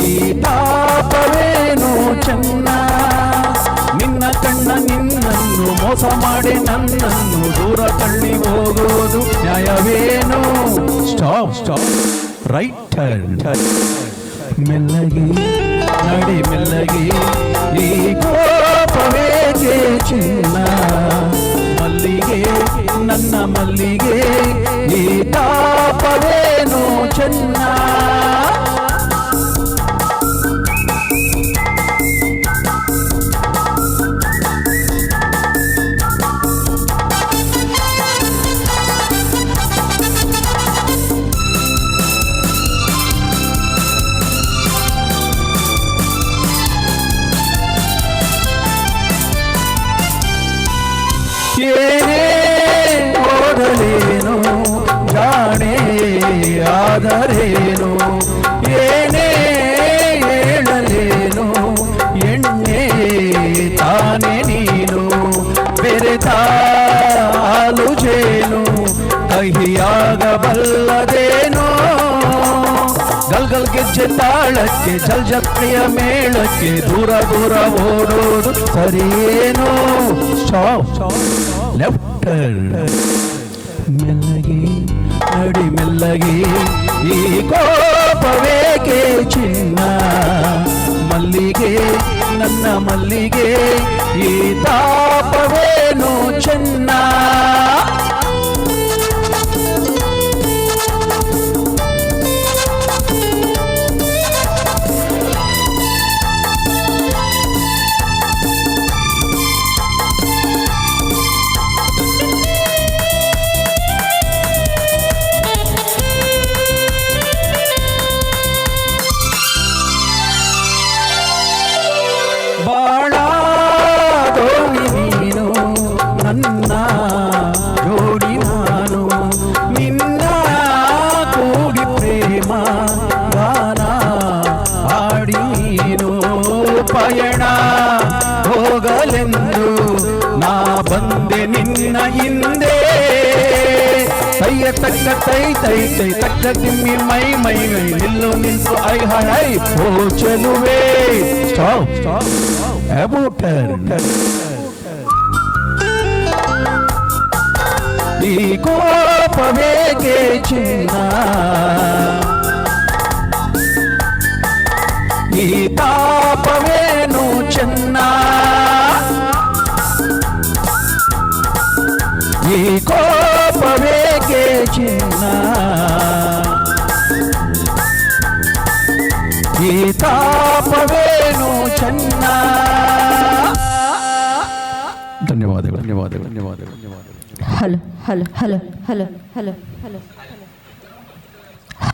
ಈ ತಾಪವೇನು ಚೆನ್ನ. ನಿನ್ನ ಕಣ್ಣ ನಿನ್ನನ್ನು ಮೋಸ ಮಾಡಿ ನನ್ನನ್ನು ದೂರ ತಳ್ಳಿ ಹೋಗೋದು ನ್ಯಾಯವೇನು. Stop stop, right turn. ಮೆಲ್ಲಗೆ ನಡಿ ಮೆಲ್ಲಗೆ, ಈ ಕೋಪವೇಕೆ ಚಿನ್ನ. ಮಲ್ಲಿಗೆ ನನ್ನ ಮಲ್ಲಿಗೆ, ಈ ತಾಪವೇನು ಚೆನ್ನ. ಏನೇ ಓದಲೇನು ಜಾಣೆ ಆದರೇನು, ಏನೇ ಹೇಳಲೇನು ಎಣ್ಣೆ ತಾನೇ ನೀನು. ಬೆರೆತ ಹಾಲು ಜೇನು ಕಹಿಯಾಗಬಲ್ಲದೇನೋ. ಗಲ್ಗಲ್ ಗೆಜ್ಜೆ ತಾಳಕ್ಕೆ ಜಲ್ಜಪ್ರಿಯ ಮೇಳಕ್ಕೆ ದೂರ ದೂರ ಓಡೋದು ಸರಿಯೇನೋ. Stop, left. ಮೆಲ್ಲಗೆ ನಡಿ ಮೆಲ್ಲಗೆ, ಈ ಕೋಪವೇಕೆ ಚಿನ್ನ. ಮಲ್ಲಿಗೆ ನನ್ನ ಮಲ್ಲಿಗೆ, ಈ ತಾಪವೇನು ಚೆನ್ನ. ಬಾಳ ದೋಣಿ ನೀನು ನನ್ನ ಜೋಡಿ ನಾನು, ನಿನ್ನ ಕೂಡಿ ಪ್ರೇಮ ಗಾನ ಹಾಡಿ ನೀನು. ಪಯಣ ಹೋಗಲೆಂದು ನಾ ಬಂದೆ ನಿನ್ನ ಹಿಂದೆ. ಕೈಯ ತಕ್ಕ ತೈ ತೈ ತೈ ತಕ್ಕ ತಿಮ್ಮಿ ಮೈ ಮೈ ಮೈ ನಿಲ್ಲು ನಿಂತು ಐ ಹೈ ಹೈ ಓ ಚೆಲುವೆ. Stop stop, about turn. ಈ ಕೋಪವೇಕೆ ಚಿನ್ನ. ಈ ತಾಪವೇನು ಚೆನ್ನ. ಈ ಕೋಪವೇಕೆ ಚಿನ್ನ. ಈ ತಾಪವೇನು ಚೆನ್ನ. ಧನ್ಯವಾದಗಳು ಧನ್ಯವಾದಗಳು ಧನ್ಯವಾದಗಳು ಧನ್ಯವಾದಗಳು. Hello hello hello hello hello hello.